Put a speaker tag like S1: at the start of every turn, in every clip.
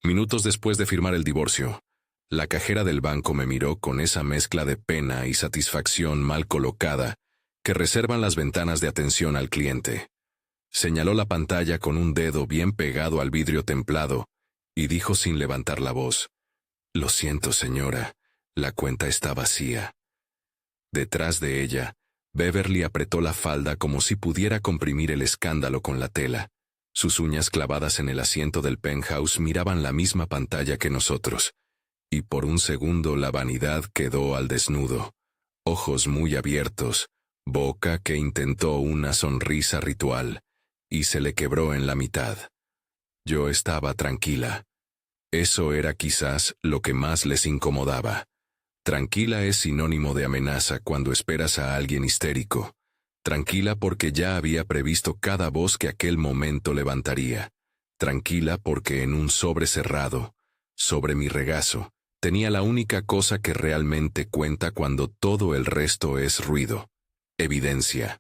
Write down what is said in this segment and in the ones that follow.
S1: Minutos después de firmar el divorcio, la cajera del banco me miró con esa mezcla de pena y satisfacción mal colocada que reservan las ventanas de atención al cliente. Señaló la pantalla con un dedo bien pegado al vidrio templado y dijo sin levantar la voz: «Lo siento, señora, la cuenta está vacía». Detrás de ella, Beverly apretó la falda como si pudiera comprimir el escándalo con la tela. Sus uñas clavadas en el asiento del penthouse miraban la misma pantalla que nosotros, y por un segundo la vanidad quedó al desnudo. Ojos muy abiertos, boca que intentó una sonrisa ritual, y se le quebró en la mitad. Yo estaba tranquila. Eso era quizás lo que más les incomodaba. Tranquila es sinónimo de amenaza cuando esperas a alguien histérico. Tranquila porque ya había previsto cada voz que aquel momento levantaría. Tranquila porque en un sobre cerrado, sobre mi regazo, tenía la única cosa que realmente cuenta cuando todo el resto es ruido: evidencia.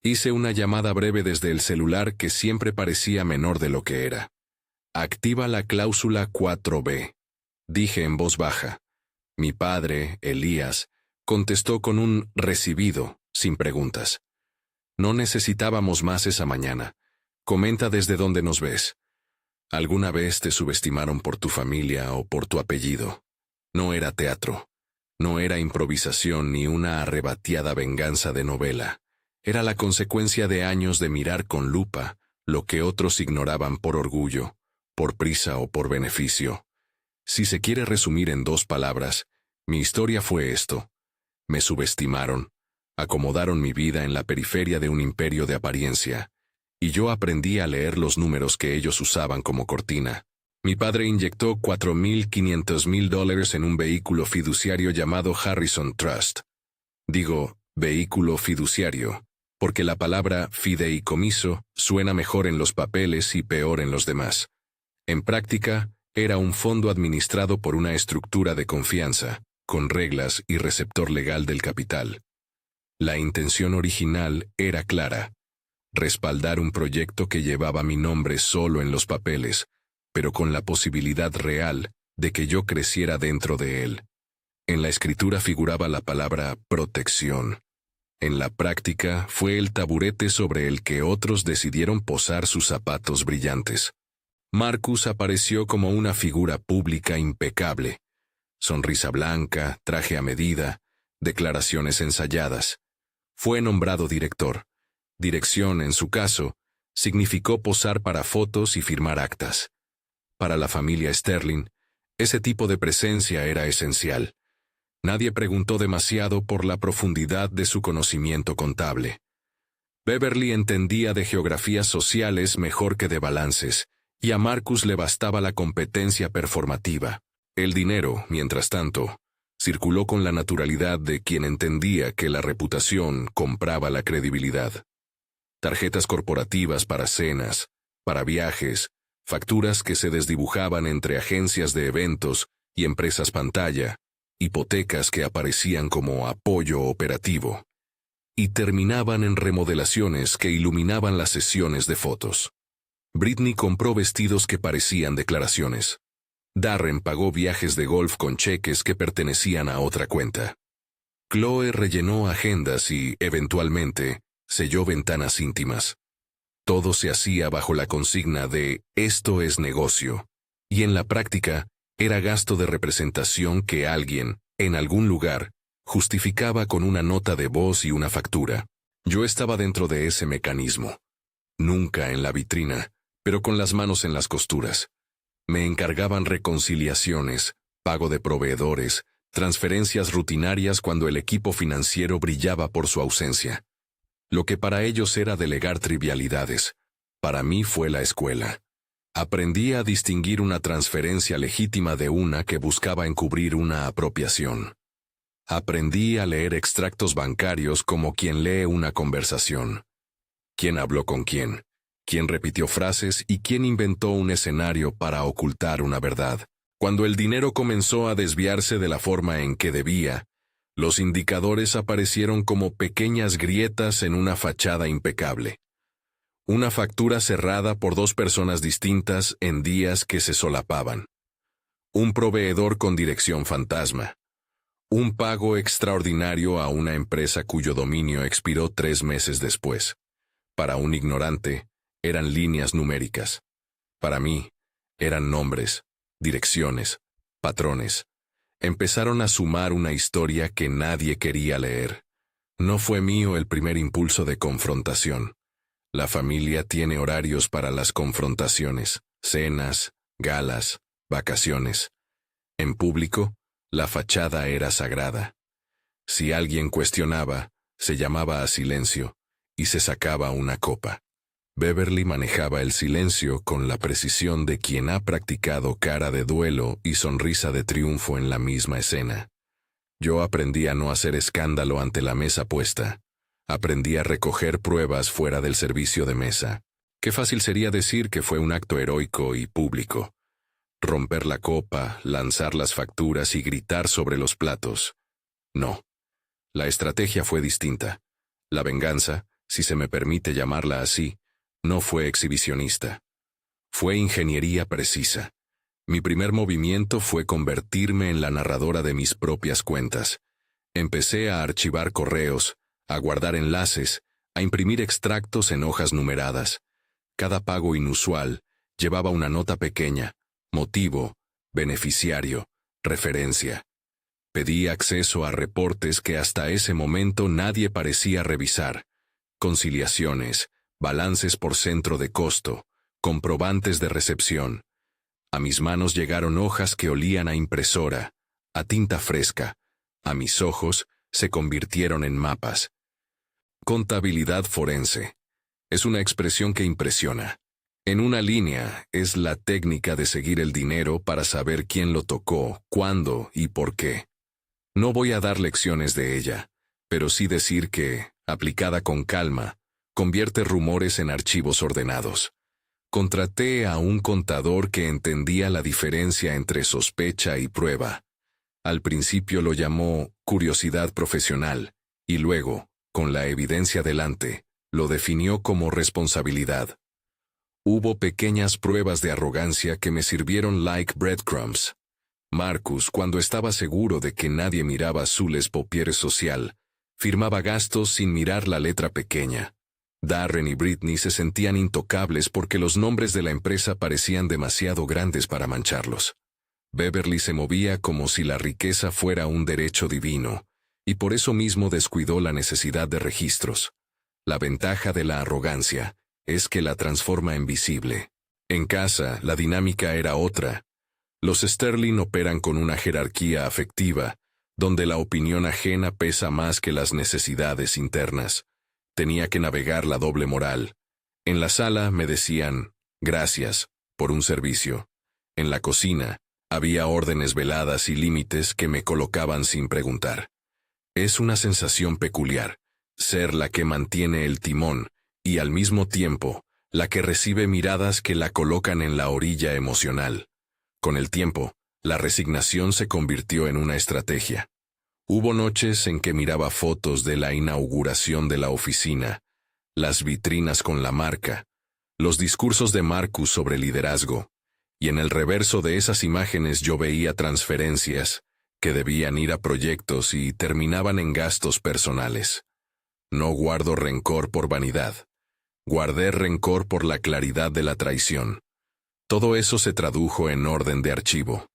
S1: Hice una llamada breve desde el celular que siempre parecía menor de lo que era. «Activa la cláusula 4B», dije en voz baja. Mi padre, Elías, contestó con un recibido, sin preguntas. «No necesitábamos más esa mañana. Comenta desde dónde nos ves. ¿Alguna vez te subestimaron por tu familia o por tu apellido? No era teatro. No era improvisación ni una arrebateada venganza de novela. Era la consecuencia de años de mirar con lupa lo que otros ignoraban por orgullo, por prisa o por beneficio. Si se quiere resumir en 2 palabras, mi historia fue esto. Me subestimaron, acomodaron mi vida en la periferia de un imperio de apariencia, y yo aprendí a leer los números que ellos usaban como cortina. Mi padre inyectó $4,500,000 en un vehículo fiduciario llamado Harrison Trust. Digo, vehículo fiduciario, porque la palabra fideicomiso suena mejor en los papeles y peor en los demás. En práctica, era un fondo administrado por una estructura de confianza, con reglas y receptor legal del capital. La intención original era clara: respaldar un proyecto que llevaba mi nombre solo en los papeles, pero con la posibilidad real de que yo creciera dentro de él. En la escritura figuraba la palabra protección. En la práctica fue el taburete sobre el que otros decidieron posar sus zapatos brillantes. Marcus apareció como una figura pública impecable. Sonrisa blanca, traje a medida, declaraciones ensayadas. Fue nombrado director. Dirección, en su caso, significó posar para fotos y firmar actas. Para la familia Sterling, ese tipo de presencia era esencial. Nadie preguntó demasiado por la profundidad de su conocimiento contable. Beverly entendía de geografías sociales mejor que de balances, y a Marcus le bastaba la competencia performativa. El dinero, mientras tanto, circuló con la naturalidad de quien entendía que la reputación compraba la credibilidad. Tarjetas corporativas para cenas, para viajes, facturas que se desdibujaban entre agencias de eventos y empresas pantalla, hipotecas que aparecían como apoyo operativo, y terminaban en remodelaciones que iluminaban las sesiones de fotos. Britney compró vestidos que parecían declaraciones. Darren pagó viajes de golf con cheques que pertenecían a otra cuenta. Chloe rellenó agendas y, eventualmente, selló ventanas íntimas. Todo se hacía bajo la consigna de «esto es negocio», y en la práctica era gasto de representación que alguien, en algún lugar, justificaba con una nota de voz y una factura. Yo estaba dentro de ese mecanismo. Nunca en la vitrina, pero con las manos en las costuras. Me encargaban reconciliaciones, pago de proveedores, transferencias rutinarias cuando el equipo financiero brillaba por su ausencia. Lo que para ellos era delegar trivialidades, para mí fue la escuela. Aprendí a distinguir una transferencia legítima de una que buscaba encubrir una apropiación. Aprendí a leer extractos bancarios como quien lee una conversación. ¿Quién habló con quién? ¿Quién repitió frases y quién inventó un escenario para ocultar una verdad? Cuando el dinero comenzó a desviarse de la forma en que debía, los indicadores aparecieron como pequeñas grietas en una fachada impecable. Una factura cerrada por dos personas distintas en días que se solapaban. Un proveedor con dirección fantasma. Un pago extraordinario a una empresa cuyo dominio expiró 3 meses después. Para un ignorante, eran líneas numéricas. Para mí, eran nombres, direcciones, patrones. Empezaron a sumar una historia que nadie quería leer. No fue mío el primer impulso de confrontación. La familia tiene horarios para las confrontaciones, cenas, galas, vacaciones. En público, la fachada era sagrada. Si alguien cuestionaba, se llamaba a silencio y se sacaba una copa. Beverly manejaba el silencio con la precisión de quien ha practicado cara de duelo y sonrisa de triunfo en la misma escena. Yo aprendí a no hacer escándalo ante la mesa puesta. Aprendí a recoger pruebas fuera del servicio de mesa. Qué fácil sería decir que fue un acto heroico y público. Romper la copa, lanzar las facturas y gritar sobre los platos. No. La estrategia fue distinta. La venganza, si se me permite llamarla así, no fue exhibicionista. Fue ingeniería precisa. Mi primer movimiento fue convertirme en la narradora de mis propias cuentas. Empecé a archivar correos, a guardar enlaces, a imprimir extractos en hojas numeradas. Cada pago inusual llevaba una nota pequeña, motivo, beneficiario, referencia. Pedí acceso a reportes que hasta ese momento nadie parecía revisar. Conciliaciones, balances por centro de costo, comprobantes de recepción. A mis manos llegaron hojas que olían a impresora, a tinta fresca. A mis ojos se convirtieron en mapas. Contabilidad forense. Es una expresión que impresiona. En una línea es la técnica de seguir el dinero para saber quién lo tocó, cuándo y por qué. No voy a dar lecciones de ella, pero sí decir que, aplicada con calma, convierte rumores en archivos ordenados. Contraté a un contador que entendía la diferencia entre sospecha y prueba. Al principio lo llamó curiosidad profesional, y luego, con la evidencia delante, lo definió como responsabilidad. Hubo pequeñas pruebas de arrogancia que me sirvieron like breadcrumbs. Marcus, cuando estaba seguro de que nadie miraba su les paupières social, firmaba gastos sin mirar la letra pequeña. Darren y Britney se sentían intocables porque los nombres de la empresa parecían demasiado grandes para mancharlos. Beverly se movía como si la riqueza fuera un derecho divino, y por eso mismo descuidó la necesidad de registros. La ventaja de la arrogancia es que la transforma en visible. En casa, la dinámica era otra. Los Sterling operan con una jerarquía afectiva, donde la opinión ajena pesa más que las necesidades internas. Tenía que navegar la doble moral. En la sala me decían, gracias, por un servicio. En la cocina, había órdenes veladas y límites que me colocaban sin preguntar. Es una sensación peculiar, ser la que mantiene el timón, y al mismo tiempo, la que recibe miradas que la colocan en la orilla emocional. Con el tiempo, la resignación se convirtió en una estrategia. Hubo noches en que miraba fotos de la inauguración de la oficina, las vitrinas con la marca, los discursos de Marcus sobre liderazgo, y en el reverso de esas imágenes yo veía transferencias que debían ir a proyectos y terminaban en gastos personales. No guardo rencor por vanidad. Guardé rencor por la claridad de la traición. Todo eso se tradujo en orden de archivo.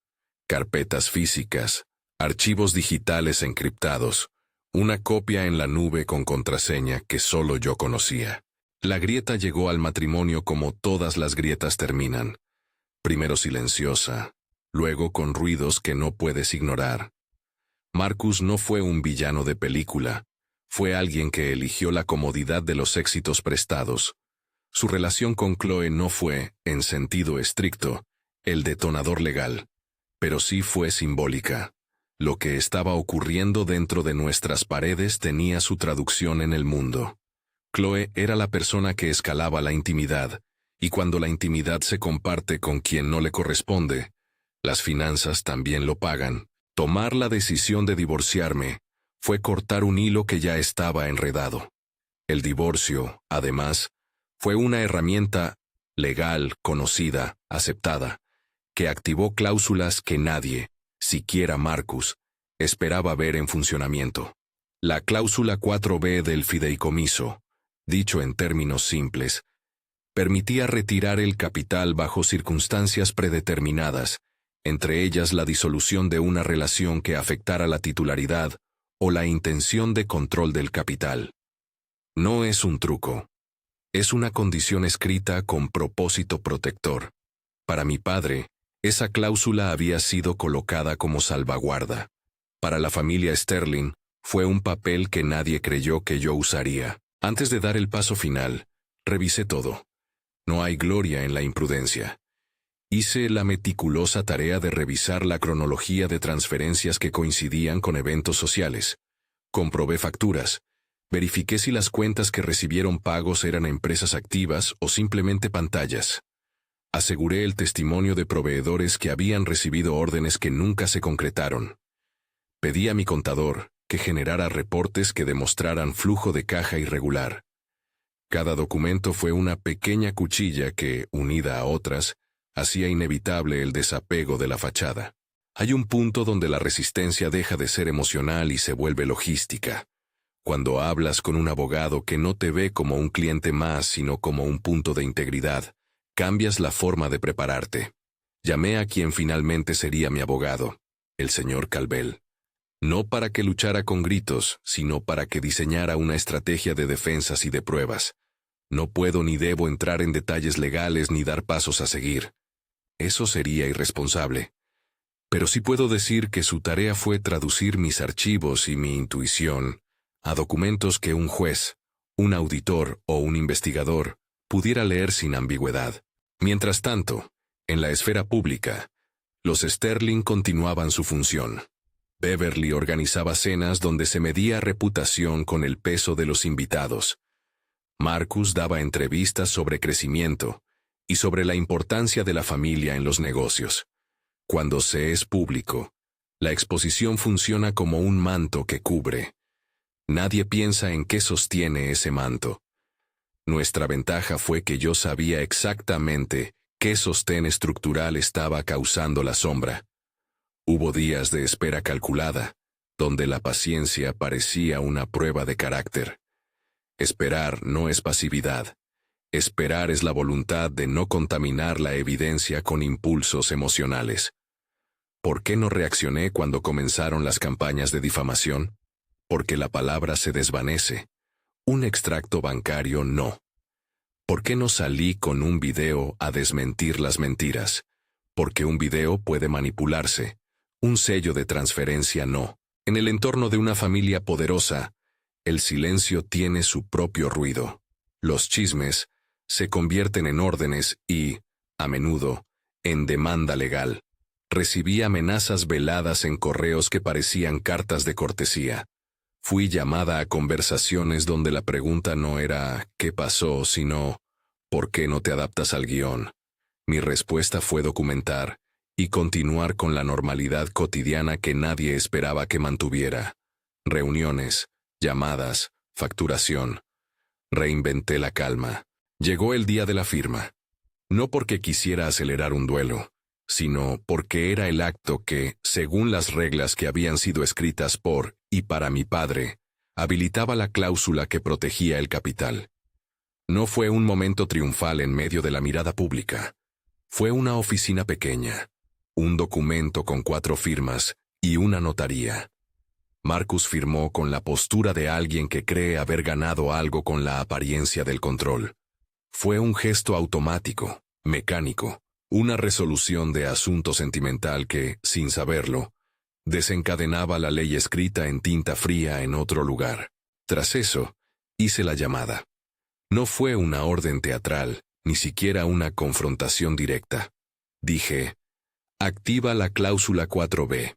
S1: Carpetas físicas, archivos digitales encriptados, una copia en la nube con contraseña que solo yo conocía. La grieta llegó al matrimonio como todas las grietas terminan. Primero silenciosa, luego con ruidos que no puedes ignorar. Marcus no fue un villano de película, fue alguien que eligió la comodidad de los éxitos prestados. Su relación con Chloe no fue, en sentido estricto, el detonador legal, pero sí fue simbólica. Lo que estaba ocurriendo dentro de nuestras paredes tenía su traducción en el mundo. Chloe era la persona que escalaba la intimidad, y cuando la intimidad se comparte con quien no le corresponde, las finanzas también lo pagan. Tomar la decisión de divorciarme fue cortar un hilo que ya estaba enredado. El divorcio, además, Fue una herramienta legal, conocida, aceptada, que activó cláusulas que nadie, siquiera Marcus, esperaba ver en funcionamiento. La cláusula 4B del fideicomiso, dicho en términos simples, permitía retirar el capital bajo circunstancias predeterminadas, entre ellas la disolución de una relación que afectara la titularidad o la intención de control del capital. No es un truco. Es una condición escrita con propósito protector. Para mi padre, esa cláusula había sido colocada como salvaguarda. Para la familia Sterling, fue un papel que nadie creyó que yo usaría. Antes de dar el paso final, revisé todo. No hay gloria en la imprudencia. Hice la meticulosa tarea de revisar la cronología de transferencias que coincidían con eventos sociales. Comprobé facturas. Verifiqué si las cuentas que recibieron pagos eran empresas activas o simplemente pantallas. Aseguré el testimonio de proveedores que habían recibido órdenes que nunca se concretaron. Pedí a mi contador que generara reportes que demostraran flujo de caja irregular. Cada documento fue una pequeña cuchilla que, unida a otras, hacía inevitable el desapego de la fachada. Hay un punto donde la resistencia deja de ser emocional y se vuelve logística. Cuando hablas con un abogado que no te ve como un cliente más, sino como un punto de integridad, cambias la forma de prepararte. Llamé a quien finalmente sería mi abogado, el señor Calvel. No para que luchara con gritos, sino para que diseñara una estrategia de defensas y de pruebas. No puedo ni debo entrar en detalles legales ni dar pasos a seguir. Eso sería irresponsable. Pero sí puedo decir que su tarea fue traducir mis archivos y mi intuición a documentos que un juez, un auditor o un investigador pudiera leer sin ambigüedad. Mientras tanto, en la esfera pública, los Sterling continuaban su función. Beverly organizaba cenas donde se medía reputación con el peso de los invitados. Marcus daba entrevistas sobre crecimiento y sobre la importancia de la familia en los negocios. Cuando se es público, la exposición funciona como un manto que cubre. Nadie piensa en qué sostiene ese manto. Nuestra ventaja fue que yo sabía exactamente qué sostén estructural estaba causando la sombra. Hubo días de espera calculada, donde la paciencia parecía una prueba de carácter. Esperar no es pasividad. Esperar es la voluntad de no contaminar la evidencia con impulsos emocionales. ¿Por qué no reaccioné cuando comenzaron las campañas de difamación? Porque la palabra se desvanece. Un extracto bancario no. ¿Por qué no salí con un video a desmentir las mentiras? Porque un video puede manipularse. Un sello de transferencia no. En el entorno de una familia poderosa, el silencio tiene su propio ruido. Los chismes se convierten en órdenes y, a menudo, en demanda legal. Recibí amenazas veladas en correos que parecían cartas de cortesía. Fui llamada a conversaciones donde la pregunta no era ¿qué pasó?, sino ¿por qué no te adaptas al guión? Mi respuesta fue documentar y continuar con la normalidad cotidiana que nadie esperaba que mantuviera. Reuniones, llamadas, facturación. Reinventé la calma. Llegó el día de la firma. No porque quisiera acelerar un duelo, sino porque era el acto que, según las reglas que habían sido escritas por y para mi padre, habilitaba la cláusula que protegía el capital. No fue un momento triunfal en medio de la mirada pública. Fue una oficina pequeña, un documento con 4 firmas y una notaría. Marcus firmó con la postura de alguien que cree haber ganado algo con la apariencia del control. Fue un gesto automático, mecánico, una resolución de asunto sentimental que, sin saberlo, desencadenaba la ley escrita en tinta fría en otro lugar. Tras eso, hice la llamada. No fue una orden teatral, ni siquiera una confrontación directa. Dije, activa la cláusula 4B.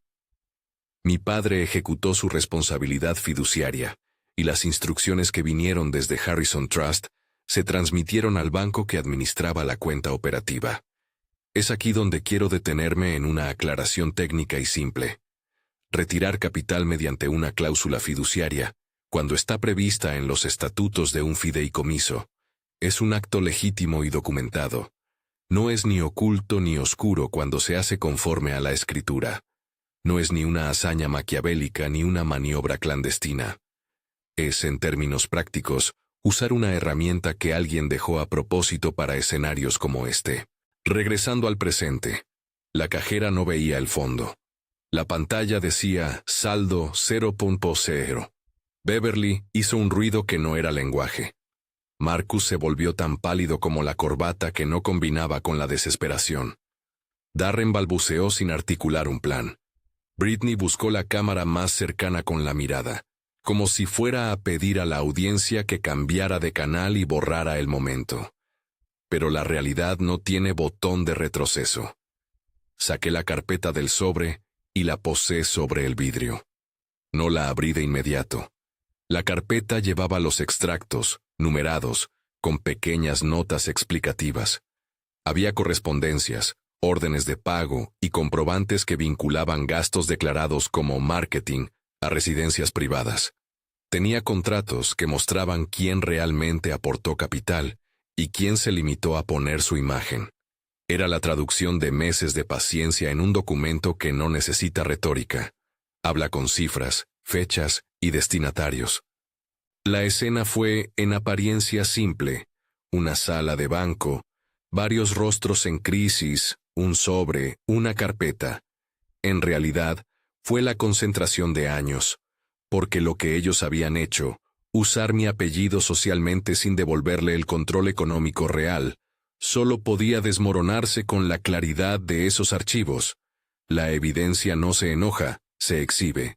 S1: Mi padre ejecutó su responsabilidad fiduciaria, y las instrucciones que vinieron desde Harrison Trust se transmitieron al banco que administraba la cuenta operativa. Es aquí donde quiero detenerme en una aclaración técnica y simple. Retirar capital mediante una cláusula fiduciaria, cuando está prevista en los estatutos de un fideicomiso, Es un acto legítimo y documentado. No es ni oculto ni oscuro cuando se hace conforme a la escritura. No es ni una hazaña maquiavélica ni una maniobra clandestina. Es, en términos prácticos, usar una herramienta que alguien dejó a propósito para escenarios como este. Regresando al presente, la cajera no veía el fondo. La pantalla decía saldo 0.0. Beverly hizo un ruido que no era lenguaje. Marcus se volvió tan pálido como la corbata que no combinaba con la desesperación. Darren balbuceó sin articular un plan. Britney buscó la cámara más cercana con la mirada, como si fuera a pedir a la audiencia que cambiara de canal y borrara el momento. Pero la realidad no tiene botón de retroceso. Saqué la carpeta del sobre y la posé sobre el vidrio. No la abrí de inmediato. La carpeta llevaba los extractos, numerados, con pequeñas notas explicativas. Había correspondencias, órdenes de pago y comprobantes que vinculaban gastos declarados como marketing a residencias privadas. Tenía contratos que mostraban quién realmente aportó capital y quién se limitó a poner su imagen. Era la traducción de meses de paciencia en un documento que no necesita retórica. Habla con cifras, fechas y destinatarios. La escena fue, en apariencia, simple: una sala de banco, varios rostros en crisis, un sobre, una carpeta. En realidad, fue la concentración de años, porque lo que ellos habían hecho, usar mi apellido socialmente sin devolverle el control económico real, solo podía desmoronarse con la claridad de esos archivos. La evidencia no se enoja, se exhibe.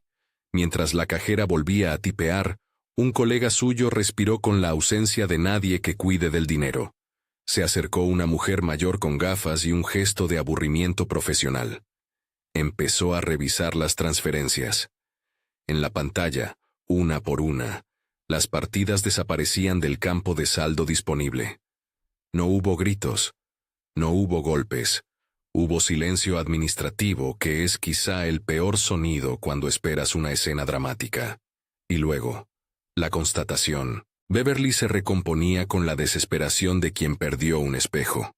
S1: Mientras la cajera volvía a tipear, un colega suyo respiró con la ausencia de nadie que cuide del dinero. Se acercó una mujer mayor con gafas y un gesto de aburrimiento profesional. Empezó a revisar las transferencias. En la pantalla, una por una, las partidas desaparecían del campo de saldo disponible. No hubo gritos, no hubo golpes, hubo silencio administrativo, que es quizá el peor sonido cuando esperas una escena dramática. Y luego, la constatación. Beverly se recomponía con la desesperación de quien perdió un espejo.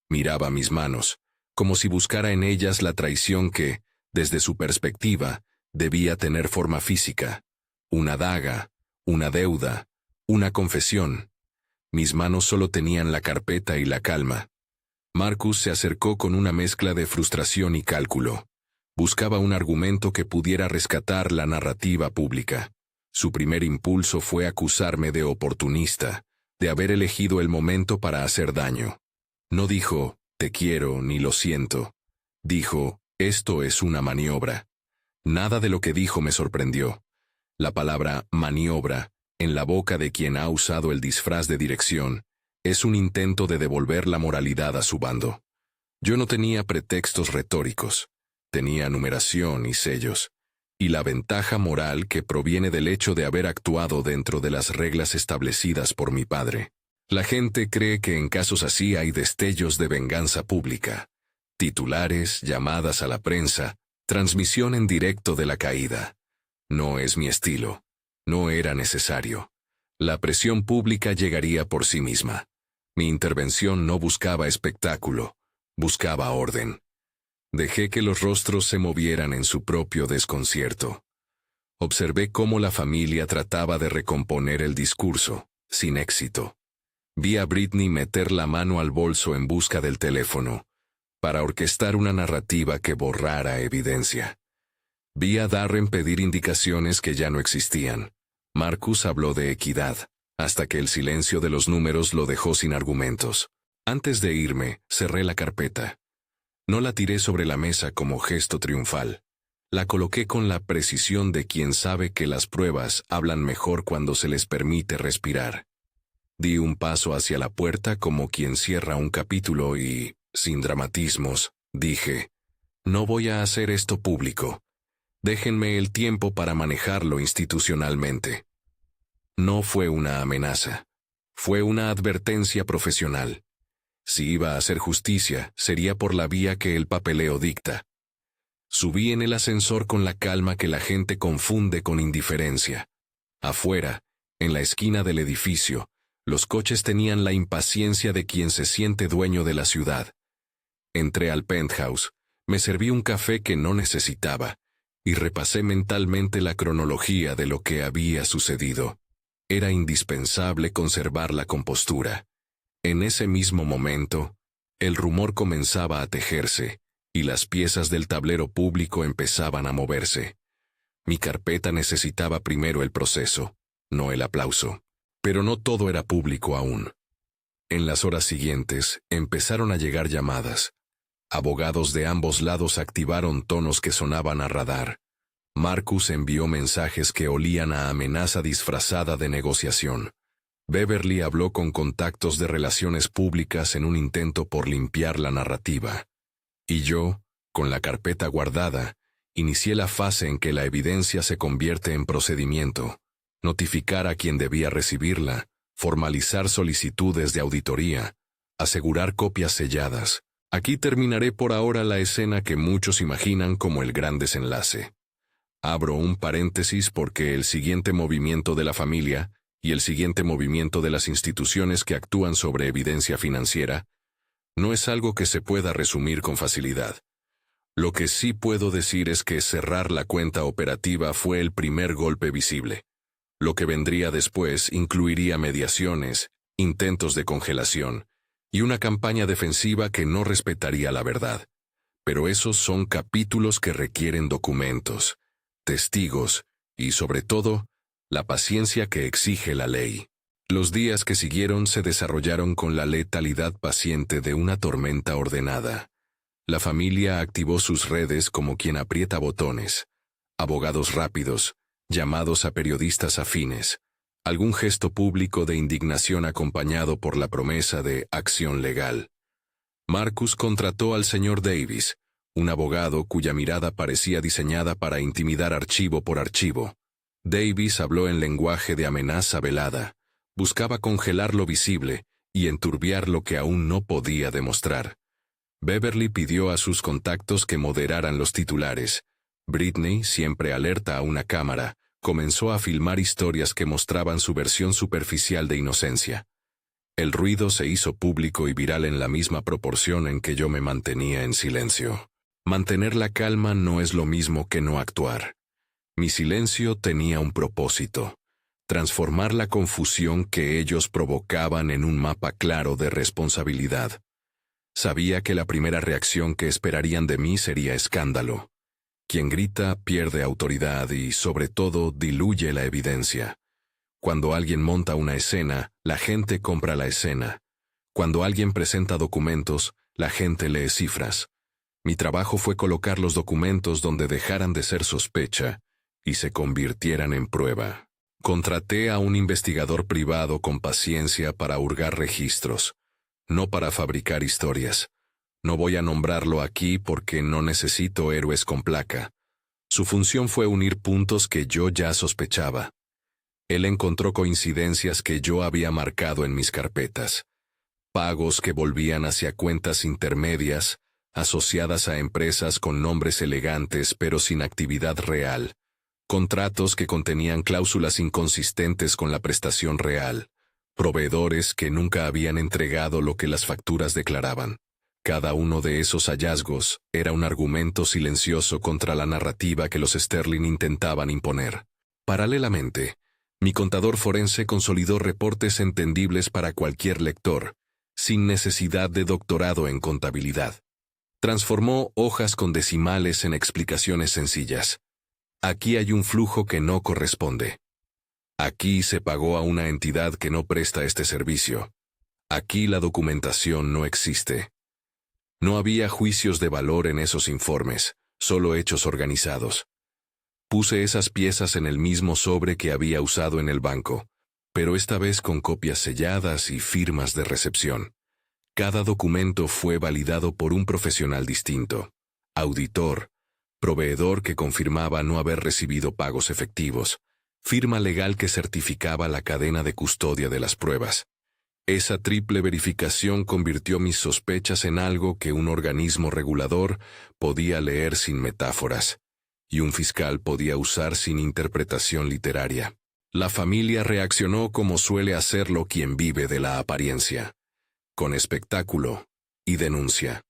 S1: Miraba mis manos, como si buscara en ellas la traición que, desde su perspectiva, debía tener forma física. Una daga, una deuda, una confesión. Mis manos solo tenían la carpeta y la calma. Marcus se acercó con una mezcla de frustración y cálculo. Buscaba un argumento que pudiera rescatar la narrativa pública. Su primer impulso fue acusarme de oportunista, de haber elegido el momento para hacer daño. No dijo, te quiero, ni lo siento. Dijo, esto es una maniobra. Nada de lo que dijo me sorprendió. La palabra maniobra, en la boca de quien ha usado el disfraz de dirección, es un intento de devolver la moralidad a su bando. Yo no tenía pretextos retóricos. Tenía numeración y sellos. Y la ventaja moral que proviene del hecho de haber actuado dentro de las reglas establecidas por mi padre. La gente cree que en casos así hay destellos de venganza pública. Titulares, llamadas a la prensa, transmisión en directo de la caída. No es mi estilo. No era necesario. La presión pública llegaría por sí misma. Mi intervención no buscaba espectáculo, buscaba orden. Dejé que los rostros se movieran en su propio desconcierto. Observé cómo la familia trataba de recomponer el discurso, sin éxito. Vi a Britney meter la mano al bolso en busca del teléfono, para orquestar una narrativa que borrara evidencia. Vi a Darren pedir indicaciones que ya no existían. Marcus habló de equidad, hasta que el silencio de los números lo dejó sin argumentos. Antes de irme, cerré la carpeta. No la tiré sobre la mesa como gesto triunfal. La coloqué con la precisión de quien sabe que las pruebas hablan mejor cuando se les permite respirar. Di un paso hacia la puerta como quien cierra un capítulo y, sin dramatismos, dije, no voy a hacer esto público. Déjenme el tiempo para manejarlo institucionalmente. No fue una amenaza. Fue una advertencia profesional. Si iba a hacer justicia, sería por la vía que el papeleo dicta. Subí en el ascensor con la calma que la gente confunde con indiferencia. Afuera, en la esquina del edificio, Los coches tenían la impaciencia de quien se siente dueño de la ciudad. Entré al penthouse, me serví un café que no necesitaba, y repasé mentalmente la cronología de lo que había sucedido. Era indispensable conservar la compostura. En ese mismo momento, el rumor comenzaba a tejerse, y las piezas del tablero público empezaban a moverse. Mi carpeta necesitaba primero el proceso, no el aplauso. Pero no todo era público aún. En las horas siguientes, empezaron a llegar llamadas. Abogados de ambos lados activaron tonos que sonaban a radar. Marcus envió mensajes que olían a amenaza disfrazada de negociación. Beverly habló con contactos de relaciones públicas en un intento por limpiar la narrativa. Y yo, con la carpeta guardada, inicié la fase en que la evidencia se convierte en procedimiento. Notificar a quien debía recibirla, formalizar solicitudes de auditoría, asegurar copias selladas. Aquí terminaré por ahora la escena que muchos imaginan como el gran desenlace. Abro un paréntesis porque el siguiente movimiento de la familia y el siguiente movimiento de las instituciones que actúan sobre evidencia financiera no es algo que se pueda resumir con facilidad. Lo que sí puedo decir es que cerrar la cuenta operativa fue el primer golpe visible. Lo que vendría después incluiría mediaciones, intentos de congelación y una campaña defensiva que no respetaría la verdad. Pero esos son capítulos que requieren documentos, testigos y, sobre todo, la paciencia que exige la ley. Los días que siguieron se desarrollaron con la letalidad paciente de una tormenta ordenada. La familia activó sus redes como quien aprieta botones. Abogados rápidos, llamados a periodistas afines, algún gesto público de indignación acompañado por la promesa de acción legal. Marcus contrató al señor Davis, un abogado cuya mirada parecía diseñada para intimidar archivo por archivo. Davis habló en lenguaje de amenaza velada, buscaba congelar lo visible y enturbiar lo que aún no podía demostrar. Beverly pidió a sus contactos que moderaran los titulares. Britney, siempre alerta a una cámara, comenzó a filmar historias que mostraban su versión superficial de inocencia. El ruido se hizo público y viral en la misma proporción en que yo me mantenía en silencio. Mantener la calma no es lo mismo que no actuar. Mi silencio tenía un propósito: transformar la confusión que ellos provocaban en un mapa claro de responsabilidad. Sabía que la primera reacción que esperarían de mí sería escándalo. Quien grita pierde autoridad y, sobre todo, diluye la evidencia. Cuando alguien monta una escena, la gente compra la escena. Cuando alguien presenta documentos, la gente lee cifras. Mi trabajo fue colocar los documentos donde dejaran de ser sospecha y se convirtieran en prueba. Contraté a un investigador privado con paciencia para hurgar registros, no para fabricar historias. No voy a nombrarlo aquí porque no necesito héroes con placa. Su función fue unir puntos que yo ya sospechaba. Él encontró coincidencias que yo había marcado en mis carpetas. Pagos que volvían hacia cuentas intermedias, asociadas a empresas con nombres elegantes pero sin actividad real. Contratos que contenían cláusulas inconsistentes con la prestación real. Proveedores que nunca habían entregado lo que las facturas declaraban. Cada uno de esos hallazgos era un argumento silencioso contra la narrativa que los Sterling intentaban imponer. Paralelamente, mi contador forense consolidó reportes entendibles para cualquier lector, sin necesidad de doctorado en contabilidad. Transformó hojas con decimales en explicaciones sencillas. Aquí hay un flujo que no corresponde. Aquí se pagó a una entidad que no presta este servicio. Aquí la documentación no existe. No había juicios de valor en esos informes, solo hechos organizados. Puse esas piezas en el mismo sobre que había usado en el banco, pero esta vez con copias selladas y firmas de recepción. Cada documento fue validado por un profesional distinto: auditor, proveedor que confirmaba no haber recibido pagos efectivos, firma legal que certificaba la cadena de custodia de las pruebas. Esa triple verificación convirtió mis sospechas en algo que un organismo regulador podía leer sin metáforas, y un fiscal podía usar sin interpretación literaria. La familia reaccionó como suele hacerlo quien vive de la apariencia, con espectáculo y denuncia.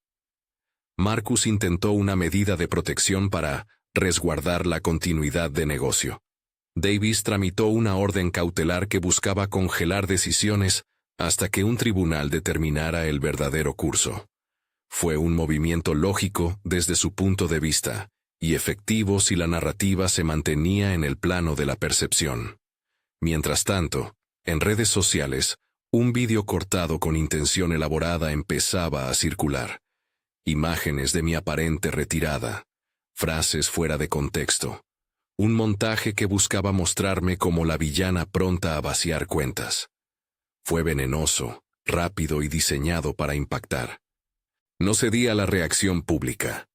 S1: Marcus intentó una medida de protección para resguardar la continuidad de negocio. Davis tramitó una orden cautelar que buscaba congelar decisiones hasta que un tribunal determinara el verdadero curso. Fue un movimiento lógico desde su punto de vista, y efectivo si la narrativa se mantenía en el plano de la percepción. Mientras tanto, en redes sociales, un vídeo cortado con intención elaborada empezaba a circular. Imágenes de mi aparente retirada, frases fuera de contexto. Un montaje que buscaba mostrarme como la villana pronta a vaciar cuentas. Fue venenoso, rápido y diseñado para impactar. No cedí a la reacción pública.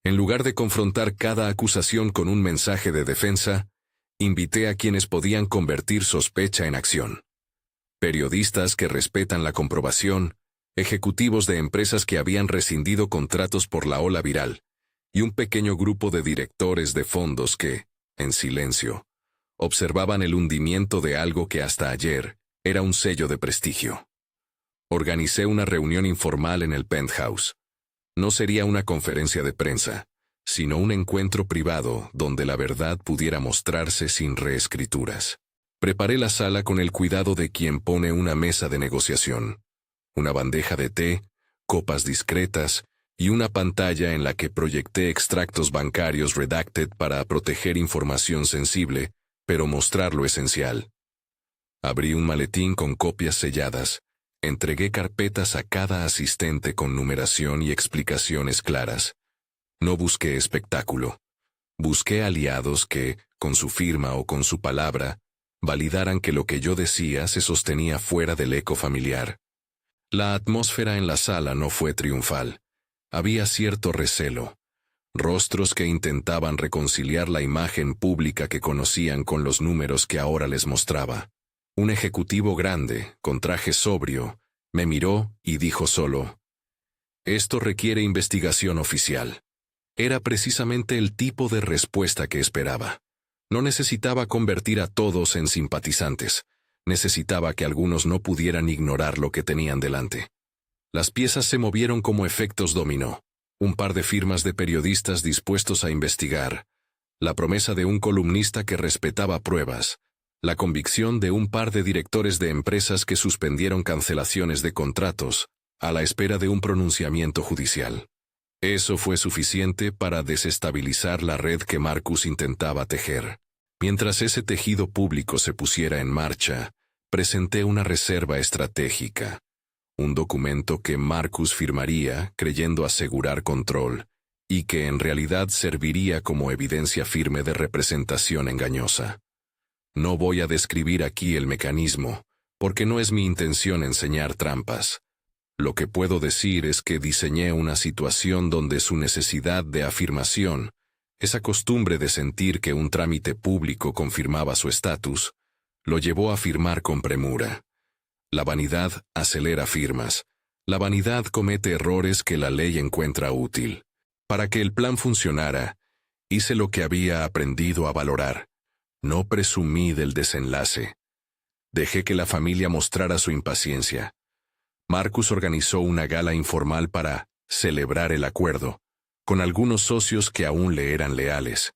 S1: En lugar de confrontar cada acusación con un mensaje de defensa, invité a quienes podían convertir sospecha en acción. Periodistas que respetan la comprobación, ejecutivos de empresas que habían rescindido contratos por la ola viral, y un pequeño grupo de directores de fondos que, en silencio, observaban el hundimiento de algo que hasta ayer era un sello de prestigio. Organicé una reunión informal en el penthouse. No sería una conferencia de prensa, sino un encuentro privado donde la verdad pudiera mostrarse sin reescrituras. Preparé la sala con el cuidado de quien pone una mesa de negociación, una bandeja de té, copas discretas y una pantalla en la que proyecté extractos bancarios redacted para proteger información sensible, pero mostrar lo esencial. Abrí un maletín con copias selladas, entregué carpetas a cada asistente con numeración y explicaciones claras. No busqué espectáculo. Busqué aliados que, con su firma o con su palabra, validaran que lo que yo decía se sostenía fuera del eco familiar. La atmósfera en la sala no fue triunfal. Había cierto recelo. Rostros que intentaban reconciliar la imagen pública que conocían con los números que ahora les mostraba. Un ejecutivo grande, con traje sobrio, me miró y dijo solo: «Esto requiere investigación oficial». Era precisamente el tipo de respuesta que esperaba. No necesitaba convertir a todos en simpatizantes. Necesitaba que algunos no pudieran ignorar lo que tenían delante. Las piezas se movieron como efectos dominó. Un par de firmas de periodistas dispuestos a investigar. La promesa de un columnista que respetaba pruebas. La convicción de un par de directores de empresas que suspendieron cancelaciones de contratos, a la espera de un pronunciamiento judicial. Eso fue suficiente para desestabilizar la red que Marcus intentaba tejer. Mientras ese tejido público se pusiera en marcha, presenté una reserva estratégica. Un documento que Marcus firmaría creyendo asegurar control, y que en realidad serviría como evidencia firme de representación engañosa. No voy a describir aquí el mecanismo, porque no es mi intención enseñar trampas. Lo que puedo decir es que diseñé una situación donde su necesidad de afirmación, esa costumbre de sentir que un trámite público confirmaba su estatus, lo llevó a firmar con premura. La vanidad acelera firmas. La vanidad comete errores que la ley encuentra útil. Para que el plan funcionara, hice lo que había aprendido a valorar. No presumí del desenlace. Dejé que la familia mostrara su impaciencia. Marcus organizó una gala informal para celebrar el acuerdo, con algunos socios que aún le eran leales.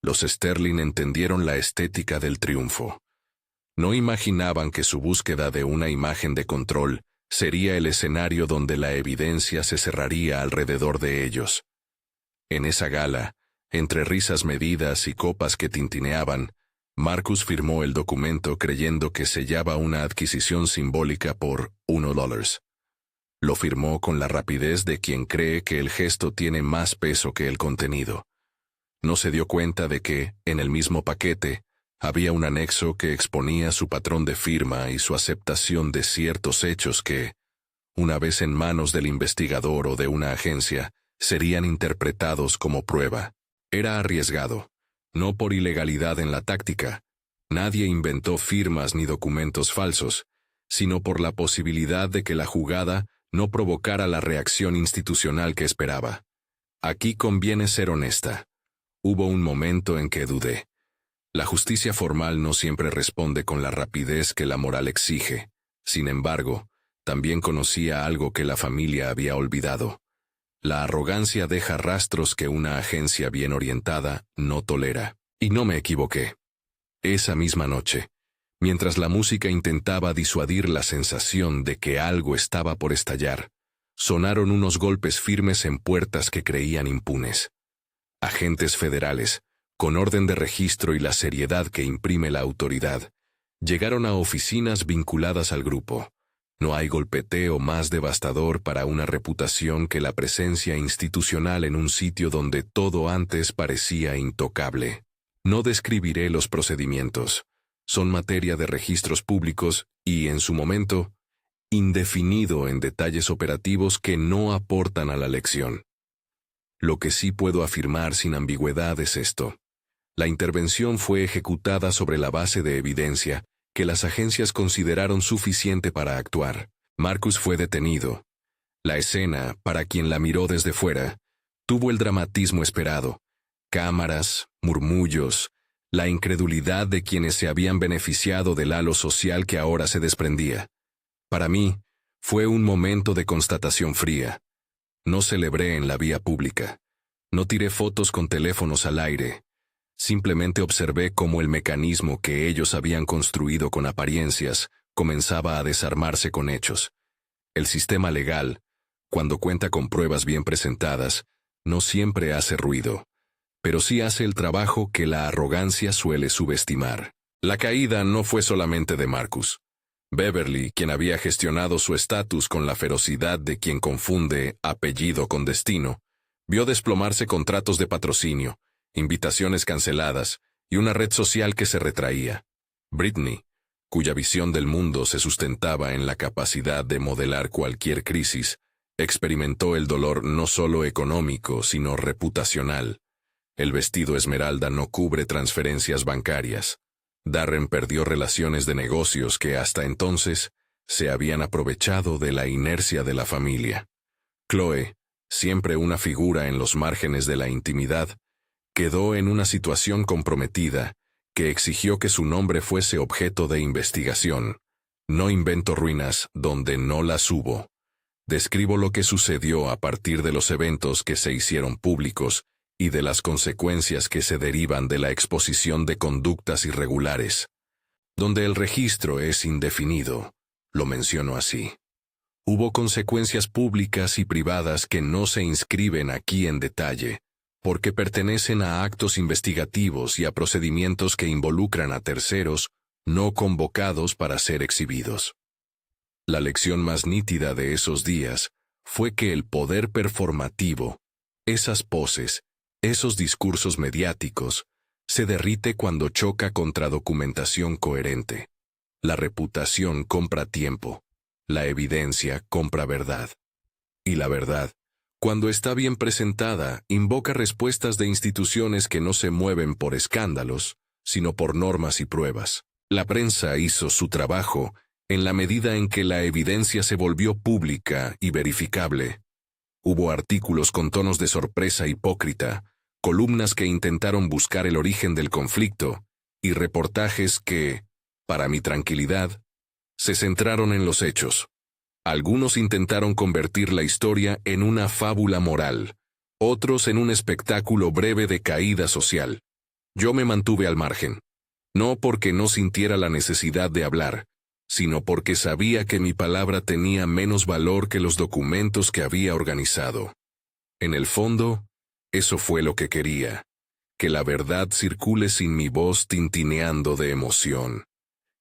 S1: Los Sterling entendieron la estética del triunfo. No imaginaban que su búsqueda de una imagen de control sería el escenario donde la evidencia se cerraría alrededor de ellos. En esa gala, entre risas medidas y copas que tintineaban, Marcus firmó el documento creyendo que sellaba una adquisición simbólica por $1. Lo firmó con la rapidez de quien cree que el gesto tiene más peso que el contenido. No se dio cuenta de que, en el mismo paquete, había un anexo que exponía su patrón de firma y su aceptación de ciertos hechos que, una vez en manos del investigador o de una agencia, serían interpretados como prueba. Era arriesgado, no por ilegalidad en la táctica. Nadie inventó firmas ni documentos falsos, sino por la posibilidad de que la jugada no provocara la reacción institucional que esperaba. Aquí conviene ser honesta. Hubo un momento en que dudé. La justicia formal no siempre responde con la rapidez que la moral exige. Sin embargo, también conocía algo que la familia había olvidado. La arrogancia deja rastros que una agencia bien orientada no tolera. Y no me equivoqué. Esa misma noche, mientras la música intentaba disuadir la sensación de que algo estaba por estallar, sonaron unos golpes firmes en puertas que creían impunes. Agentes federales, con orden de registro y la seriedad que imprime la autoridad, llegaron a oficinas vinculadas al grupo. No hay golpeteo más devastador para una reputación que la presencia institucional en un sitio donde todo antes parecía intocable. No describiré los procedimientos. Son materia de registros públicos y, en su momento, indefinido en detalles operativos que no aportan a la lección. Lo que sí puedo afirmar sin ambigüedad es esto. La intervención fue ejecutada sobre la base de evidencia que las agencias consideraron suficiente para actuar. Marcus fue detenido. La escena, para quien la miró desde fuera, tuvo el dramatismo esperado. Cámaras, murmullos, la incredulidad de quienes se habían beneficiado del halo social que ahora se desprendía. Para mí, fue un momento de constatación fría. No celebré en la vía pública. No tiré fotos con teléfonos al aire. Simplemente observé cómo el mecanismo que ellos habían construido con apariencias comenzaba a desarmarse con hechos. El sistema legal, cuando cuenta con pruebas bien presentadas, no siempre hace ruido, pero sí hace el trabajo que la arrogancia suele subestimar. La caída no fue solamente de Marcus. Beverly, quien había gestionado su estatus con la ferocidad de quien confunde apellido con destino, vio desplomarse contratos de patrocinio, invitaciones canceladas y una red social que se retraía. Britney, cuya visión del mundo se sustentaba en la capacidad de modelar cualquier crisis, experimentó el dolor no solo económico, sino reputacional. El vestido esmeralda no cubre transferencias bancarias. Darren perdió relaciones de negocios que hasta entonces se habían aprovechado de la inercia de la familia. Chloe, siempre una figura en los márgenes de la intimidad, quedó en una situación comprometida que exigió que su nombre fuese objeto de investigación. No invento ruinas donde no las hubo. Describo lo que sucedió a partir de los eventos que se hicieron públicos y de las consecuencias que se derivan de la exposición de conductas irregulares. Donde el registro es indefinido, lo menciono así. Hubo consecuencias públicas y privadas que no se inscriben aquí en detalle, porque pertenecen a actos investigativos y a procedimientos que involucran a terceros no convocados para ser exhibidos. La lección más nítida de esos días fue que el poder performativo, esas poses, esos discursos mediáticos, se derrite cuando choca contra documentación coherente. La reputación compra tiempo, la evidencia compra verdad. Y la verdad, cuando está bien presentada, invoca respuestas de instituciones que no se mueven por escándalos, sino por normas y pruebas. La prensa hizo su trabajo en la medida en que la evidencia se volvió pública y verificable. Hubo artículos con tonos de sorpresa hipócrita, columnas que intentaron buscar el origen del conflicto, y reportajes que, para mi tranquilidad, se centraron en los hechos. Algunos intentaron convertir la historia en una fábula moral, otros en un espectáculo breve de caída social. Yo me mantuve al margen, no porque no sintiera la necesidad de hablar, sino porque sabía que mi palabra tenía menos valor que los documentos que había organizado. En el fondo, eso fue lo que quería, que la verdad circule sin mi voz tintineando de emoción.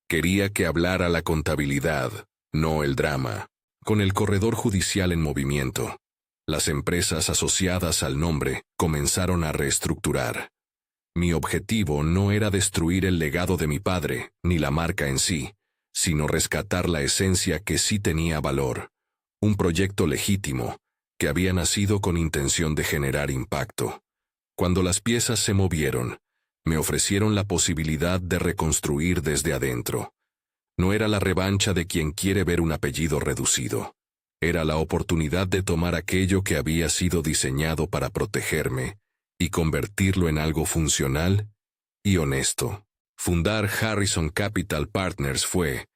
S1: Quería que hablara la contabilidad, no el drama. Con el corredor judicial en movimiento, las empresas asociadas al nombre comenzaron a reestructurar. Mi objetivo no era destruir el legado de mi padre, ni la marca en sí, sino rescatar la esencia que sí tenía valor, un proyecto legítimo, que había nacido con intención de generar impacto. Cuando las piezas se movieron, me ofrecieron la posibilidad de reconstruir desde adentro. No era la revancha de quien quiere ver un apellido reducido. Era la oportunidad de tomar aquello que había sido diseñado para protegerme y convertirlo en algo funcional y honesto. Fundar Harrison Capital Partners fue,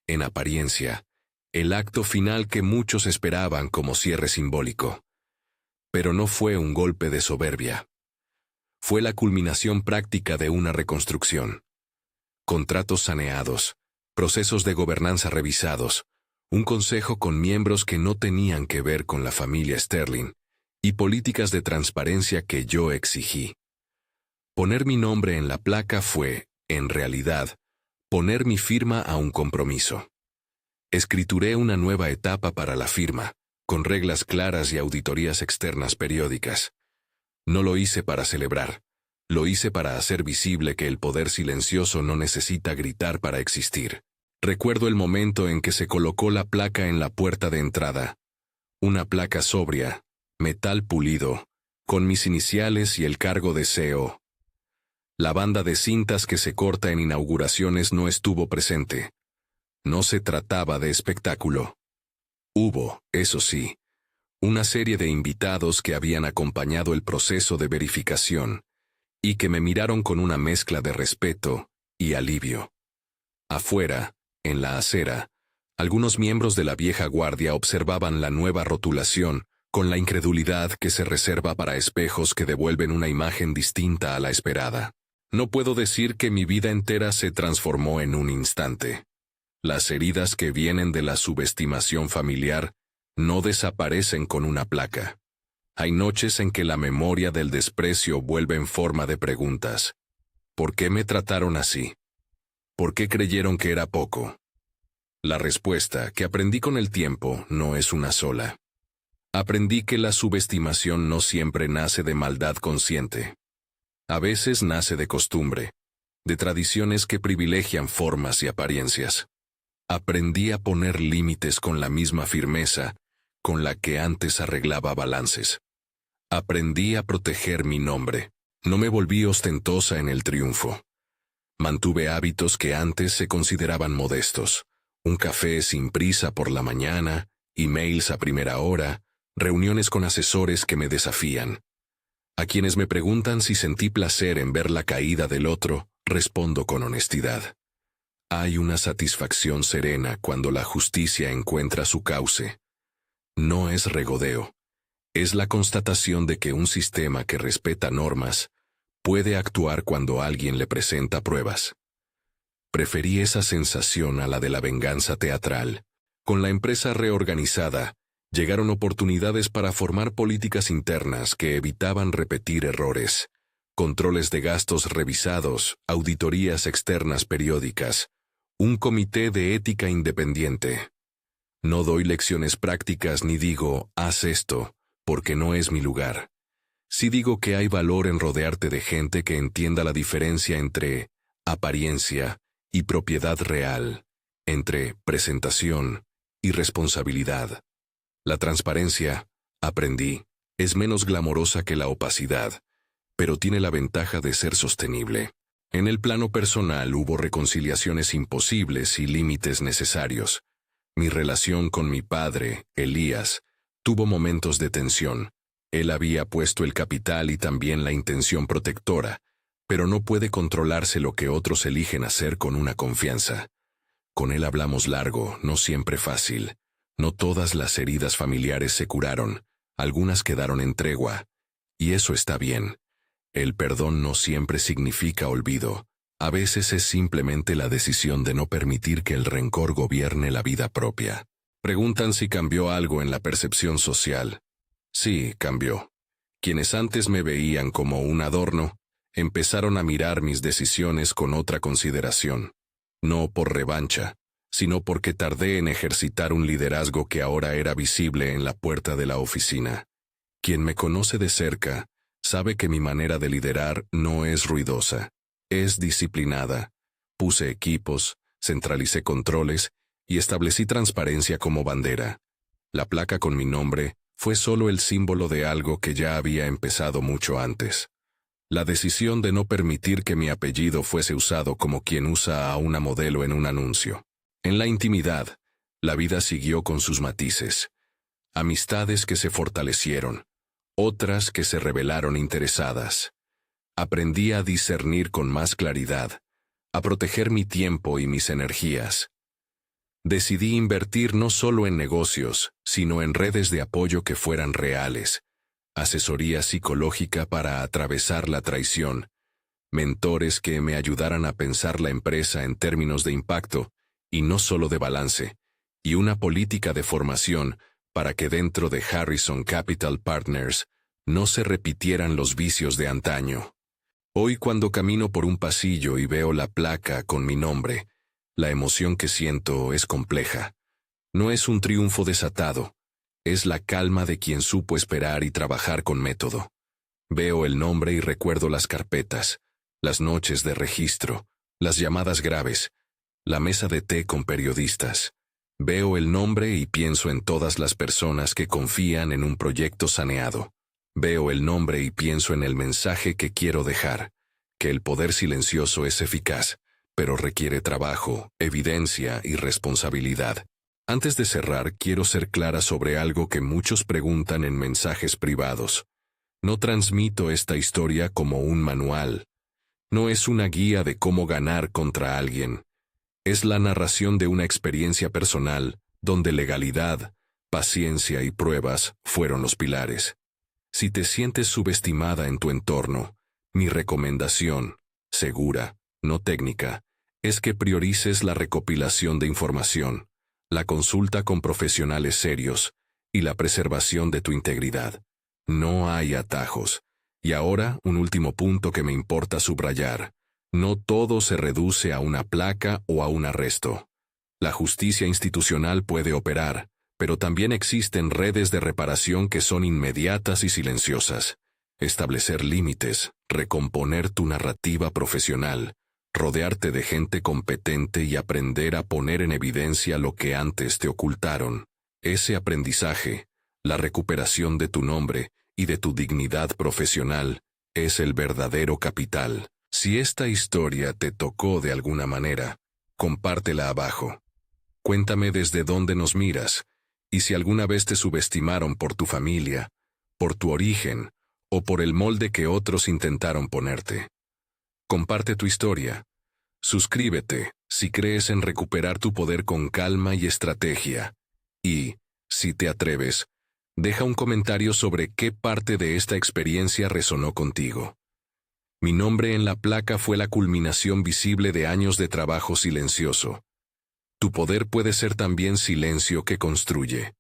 S1: en apariencia, el acto final que muchos esperaban como cierre simbólico. Pero no fue un golpe de soberbia. Fue la culminación práctica de una reconstrucción. Contratos saneados, procesos de gobernanza revisados, un consejo con miembros que no tenían que ver con la familia Sterling, y políticas de transparencia que yo exigí. Poner mi nombre en la placa fue, en realidad, poner mi firma a un compromiso. Escrituré una nueva etapa para la firma, con reglas claras y auditorías externas periódicas. No lo hice para celebrar, lo hice para hacer visible que el poder silencioso no necesita gritar para existir. Recuerdo el momento en que se colocó la placa en la puerta de entrada. Una placa sobria, metal pulido, con mis iniciales y el cargo de CEO. La banda de cintas que se corta en inauguraciones no estuvo presente. No se trataba de espectáculo. Hubo, eso sí, una serie de invitados que habían acompañado el proceso de verificación y que me miraron con una mezcla de respeto y alivio. Afuera, en la acera, algunos miembros de la vieja guardia observaban la nueva rotulación con la incredulidad que se reserva para espejos que devuelven una imagen distinta a la esperada. No puedo decir que mi vida entera se transformó en un instante. Las heridas que vienen de la subestimación familiar no desaparecen con una placa. Hay noches en que la memoria del desprecio vuelve en forma de preguntas. ¿Por qué me trataron así? ¿Por qué creyeron que era poco? La respuesta, que aprendí con el tiempo, no es una sola. Aprendí que la subestimación no siempre nace de maldad consciente. A veces nace de costumbre, de tradiciones que privilegian formas y apariencias. Aprendí a poner límites con la misma firmeza con la que antes arreglaba balances. Aprendí a proteger mi nombre. No me volví ostentosa en el triunfo. Mantuve hábitos que antes se consideraban modestos. Un café sin prisa por la mañana, emails a primera hora, reuniones con asesores que me desafían. A quienes me preguntan si sentí placer en ver la caída del otro, respondo con honestidad. Hay una satisfacción serena cuando la justicia encuentra su cauce. No es regodeo. Es la constatación de que un sistema que respeta normas puede actuar cuando alguien le presenta pruebas. Preferí esa sensación a la de la venganza teatral. Con la empresa reorganizada, llegaron oportunidades para formar políticas internas que evitaban repetir errores, controles de gastos revisados, auditorías externas periódicas, un comité de ética independiente. No doy lecciones prácticas ni digo, haz esto, porque no es mi lugar. Sí digo que hay valor en rodearte de gente que entienda la diferencia entre apariencia y propiedad real, entre presentación y responsabilidad. La transparencia, aprendí, es menos glamorosa que la opacidad, pero tiene la ventaja de ser sostenible. En el plano personal hubo reconciliaciones imposibles y límites necesarios. Mi relación con mi padre, Elías, tuvo momentos de tensión. Él había puesto el capital y también la intención protectora, pero no puede controlarse lo que otros eligen hacer con una confianza. Con él hablamos largo, no siempre fácil. No todas las heridas familiares se curaron, algunas quedaron en tregua. Y eso está bien. El perdón no siempre significa olvido. A veces es simplemente la decisión de no permitir que el rencor gobierne la vida propia. Preguntan si cambió algo en la percepción social. Sí, cambió. Quienes antes me veían como un adorno, empezaron a mirar mis decisiones con otra consideración. No por revancha, sino porque tardé en ejercitar un liderazgo que ahora era visible en la puerta de la oficina. Quien me conoce de cerca, sabe que mi manera de liderar no es ruidosa, es disciplinada. Puse equipos, centralicé controles y establecí transparencia como bandera. La placa con mi nombre fue solo el símbolo de algo que ya había empezado mucho antes. La decisión de no permitir que mi apellido fuese usado como quien usa a una modelo en un anuncio. En la intimidad, la vida siguió con sus matices. Amistades que se fortalecieron, otras que se revelaron interesadas. Aprendí a discernir con más claridad, a proteger mi tiempo y mis energías. Decidí invertir no solo en negocios, sino en redes de apoyo que fueran reales, asesoría psicológica para atravesar la traición, mentores que me ayudaran a pensar la empresa en términos de impacto y no solo de balance, y una política de formación para que dentro de Harrison Capital Partners no se repitieran los vicios de antaño. Hoy cuando camino por un pasillo y veo la placa con mi nombre, la emoción que siento es compleja. No es un triunfo desatado, es la calma de quien supo esperar y trabajar con método. Veo el nombre y recuerdo las carpetas, las noches de registro, las llamadas graves, la mesa de té con periodistas. Veo el nombre y pienso en todas las personas que confían en un proyecto saneado. Veo el nombre y pienso en el mensaje que quiero dejar, que el poder silencioso es eficaz, pero requiere trabajo, evidencia y responsabilidad. Antes de cerrar, quiero ser clara sobre algo que muchos preguntan en mensajes privados. No transmito esta historia como un manual. No es una guía de cómo ganar contra alguien. Es la narración de una experiencia personal, donde legalidad, paciencia y pruebas fueron los pilares. Si te sientes subestimada en tu entorno, mi recomendación, segura, no técnica, es que priorices la recopilación de información, la consulta con profesionales serios y la preservación de tu integridad. No hay atajos. Y ahora, un último punto que me importa subrayar. No todo se reduce a una placa o a un arresto. La justicia institucional puede operar, pero también existen redes de reparación que son inmediatas y silenciosas. Establecer límites, recomponer tu narrativa profesional, rodearte de gente competente y aprender a poner en evidencia lo que antes te ocultaron. Ese aprendizaje, la recuperación de tu nombre y de tu dignidad profesional, es el verdadero capital. Si esta historia te tocó de alguna manera, compártela abajo. Cuéntame desde dónde nos miras, y si alguna vez te subestimaron por tu familia, por tu origen, o por el molde que otros intentaron ponerte. Comparte tu historia. Suscríbete si crees en recuperar tu poder con calma y estrategia. Y, si te atreves, deja un comentario sobre qué parte de esta experiencia resonó contigo. Mi nombre en la placa fue la culminación visible de años de trabajo silencioso. Tu poder puede ser también silencio que construye.